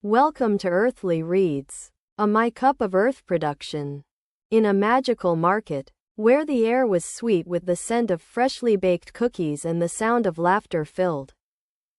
Welcome to Earthly Reads, a My Cup of Earth production. In a magical market, where the air was sweet with the scent of freshly baked cookies and the sound of laughter filled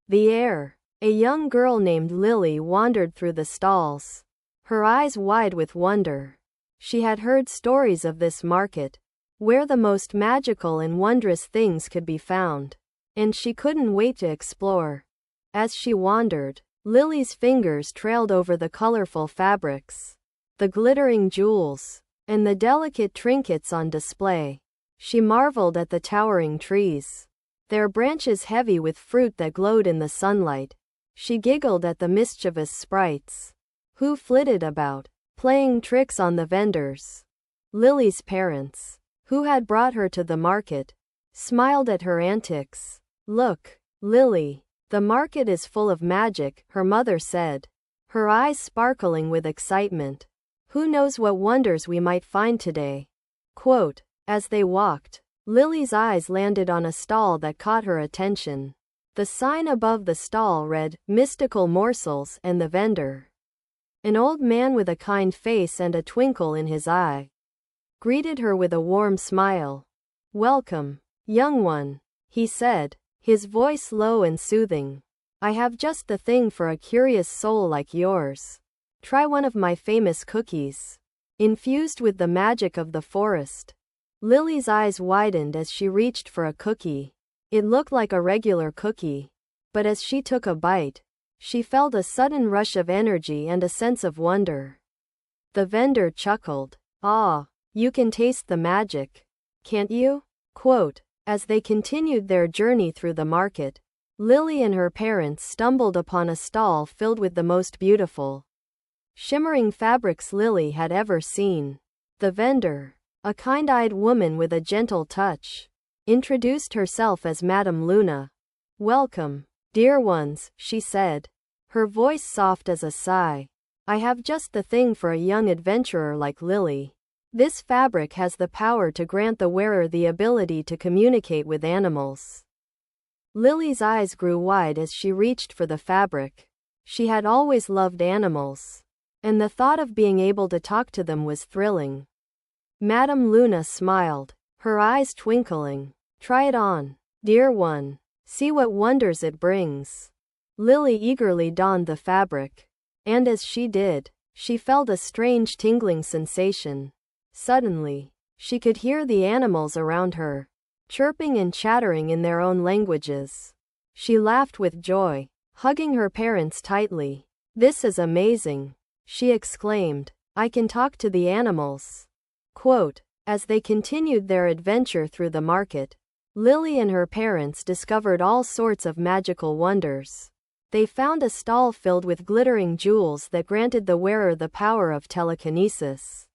the air, a young girl named Lily wandered through the stalls, her eyes wide with wonder. She had heard stories of this market, where the most magical and wondrous things could be found, and she couldn't wait to explore. As she wandered, Lily's fingers trailed over the colorful fabrics, the glittering jewels, and the delicate trinkets on display. She marveled at the towering trees, their branches heavy with fruit that glowed in the sunlight. She giggled at the mischievous sprites, who flitted about, playing tricks on the vendors. Lily's parents, who had brought her to the market, smiled at her antics. "Look, Lily, the market is full of magic," her mother said, her eyes sparkling with excitement. "Who knows what wonders we might find today?" Quote, as they walked, Lily's eyes landed on a stall that caught her attention. The sign above the stall read, "Mystical Morsels," and the vendor, an old man with a kind face and a twinkle in his eye, greeted her with a warm smile. "Welcome, young one," he said, his voice low and soothing. "I have just the thing for a curious soul like yours. Try one of my famous cookies, infused with the magic of the forest." Lily's eyes widened as she reached for a cookie. It looked like a regular cookie, but as she took a bite, she felt a sudden rush of energy and a sense of wonder. The vendor chuckled. "Ah, you can taste the magic, can't you?" Quote, as they continued their journey through the market, Lily and her parents stumbled upon a stall filled with the most beautiful, shimmering fabrics Lily had ever seen. The vendor, a kind-eyed woman with a gentle touch, introduced herself as Madame Luna. "Welcome, dear ones," she said, her voice soft as a sigh. "I have just the thing for a young adventurer like Lily. This fabric has the power to grant the wearer the ability to communicate with animals." Lily's eyes grew wide as she reached for the fabric. She had always loved animals, and the thought of being able to talk to them was thrilling. Madame Luna smiled, her eyes twinkling. "Try it on, dear one. See what wonders it brings." Lily eagerly donned the fabric, and as she did, she felt a strange tingling sensation. Suddenly, she could hear the animals around her, chirping and chattering in their own languages. She laughed with joy, hugging her parents tightly. "This is amazing," she exclaimed. "I can talk to the animals." Quote, as they continued their adventure through the market, Lily and her parents discovered all sorts of magical wonders. They found a stall filled with glittering jewels that granted the wearer the power of telekinesis.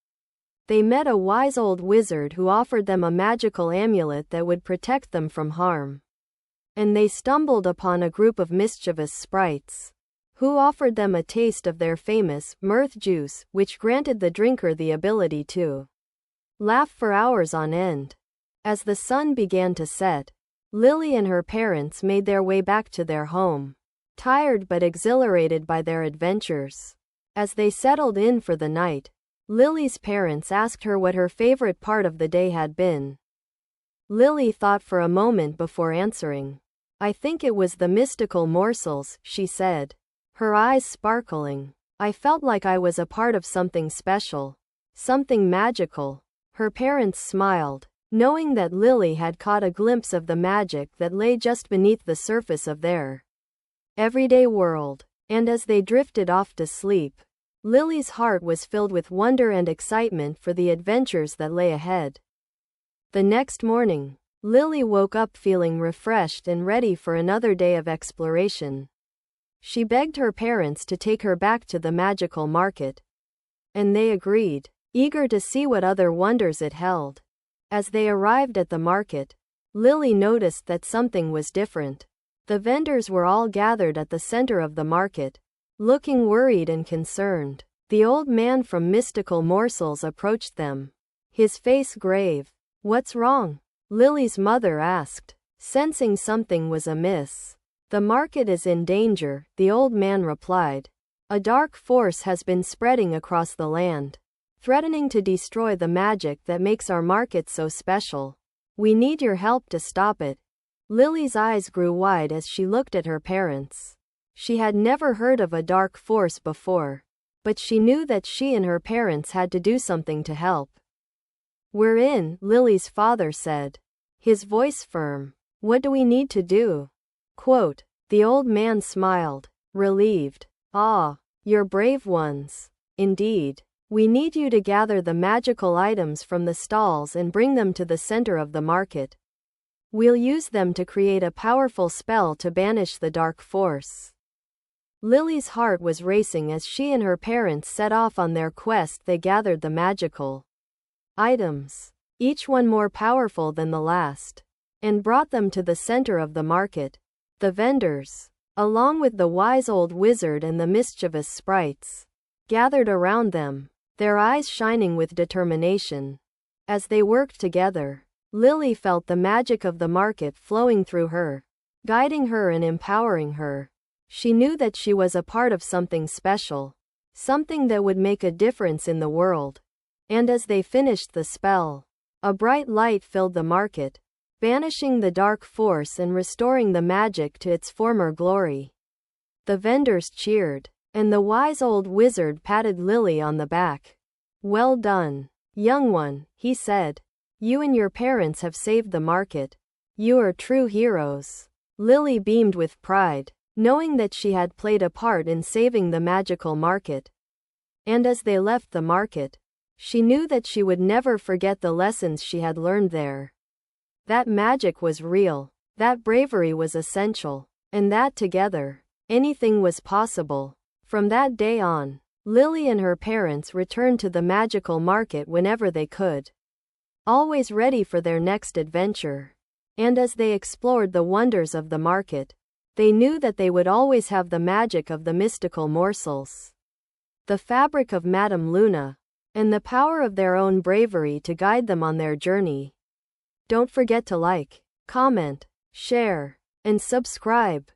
They met a wise old wizard who offered them a magical amulet that would protect them from harm. And they stumbled upon a group of mischievous sprites, who offered them a taste of their famous mirth juice, which granted the drinker the ability to laugh for hours on end. As the sun began to set, Lily and her parents made their way back to their home, tired but exhilarated by their adventures. As they settled in for the night, Lily's parents asked her what her favorite part of the day had been. Lily thought for a moment before answering. "I think it was the mystical morsels," she said, her eyes sparkling. "I felt like I was a part of something special, something magical." Her parents smiled, knowing that Lily had caught a glimpse of the magic that lay just beneath the surface of their everyday world. And as they drifted off to sleep, Lily's heart was filled with wonder and excitement for the adventures that lay ahead. The next morning, Lily woke up feeling refreshed and ready for another day of exploration. She begged her parents to take her back to the magical market, and they agreed, eager to see what other wonders it held. As they arrived at the market, Lily noticed that something was different. The vendors were all gathered at the center of the market, looking worried and concerned. The old man from Mystical Morsels approached them, his face grave. "What's wrong?" Lily's mother asked, sensing something was amiss. "The market is in danger," the old man replied. A dark force has been spreading across the land, threatening to destroy the magic that makes our market so special. We need your help to stop it. Lily's eyes grew wide as she looked at her parents. She had never heard of a dark force before, but she knew that she and her parents had to do something to help. "We're in," Lily's father said, his voice firm. "What do we need to do?" Quote, the old man smiled, relieved. "Ah, you're brave ones. Indeed. We need you to gather the magical items from the stalls and bring them to the center of the market. We'll use them to create a powerful spell to banish the dark force." Lily's heart was racing as she and her parents set off on their quest. They gathered the magical items, each one more powerful than the last, and brought them to the center of the market. The vendors, along with the wise old wizard and the mischievous sprites, gathered around them, their eyes shining with determination. As they worked together, Lily felt the magic of the market flowing through her, guiding her and empowering her. She knew that she was a part of something special, something that would make a difference in the world. And as they finished the spell, a bright light filled the market, banishing the dark force and restoring the magic to its former glory. The vendors cheered, and the wise old wizard patted Lily on the back. "Well done, young one," he said. "You and your parents have saved the market. You are true heroes." Lily beamed with pride, knowing that she had played a part in saving the magical market. And as they left the market, she knew that she would never forget the lessons she had learned there. That magic was real, that bravery was essential, and that together, anything was possible. From that day on, Lily and her parents returned to the magical market whenever they could, always ready for their next adventure. And as they explored the wonders of the market, they knew that they would always have the magic of the mystical morsels, the fabric of Madame Luna, and the power of their own bravery to guide them on their journey. Don't forget to like, comment, share, and subscribe.